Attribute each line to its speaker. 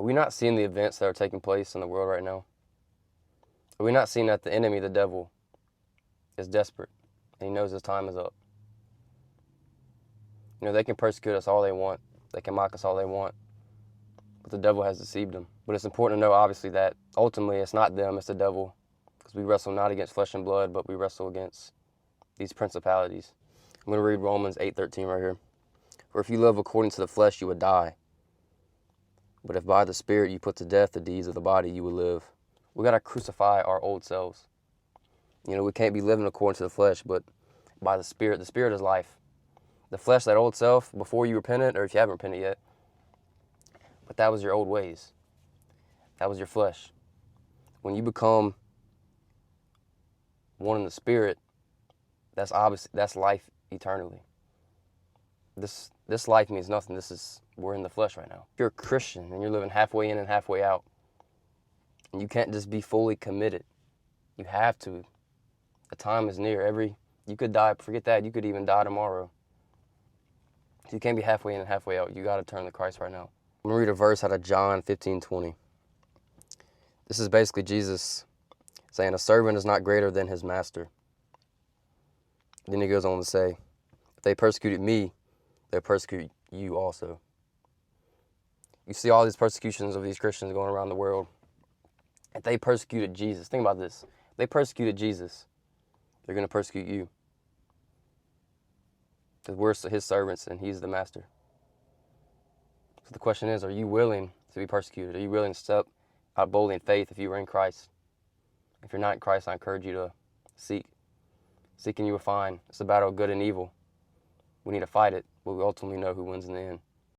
Speaker 1: Are we not seeing the events that are taking place in the world right now? Are we not seeing that the enemy, the devil, is desperate and he knows his time is up? You know, they can persecute us all they want. They can mock us all they want. But the devil has deceived them. But it's important to know, obviously, that ultimately it's not them, it's the devil. Because we wrestle not against flesh and blood, but we wrestle against these principalities. I'm going to read Romans 8:13 right here. For if you live according to the flesh, you would die. But if by the Spirit you put to death the deeds of the body, you will live. We got to crucify our old selves. You know, we can't be living according to the flesh, but by the Spirit. The Spirit is life. The flesh, that old self, before you repented, or if you haven't repented yet, but that was your old ways. That was your flesh. When you become one in the Spirit, that's obvious. That's life eternally. This life means nothing. We're in the flesh right now. If you're a Christian and you're living halfway in and halfway out, and you can't just be fully committed. You have to. The time is near. You could die. Forget that. You could even die tomorrow. So you can't be halfway in and halfway out. You got to turn to Christ right now. I'm going to read a verse out of John 15:20. This is basically Jesus saying a servant is not greater than his master. Then he goes on to say, if they persecuted me, they'll persecute you also. You see all these persecutions of these Christians going around the world. If they persecuted Jesus, think about this. If they persecuted Jesus, they're going to persecute you. Because we're his servants and he's the master. So the question is, are you willing to be persecuted? Are you willing to step out boldly in faith if you are in Christ? If you're not in Christ, I encourage you to seek. Seeking you will find. It's a battle of good and evil. We need to fight it, but we ultimately know who wins in the end.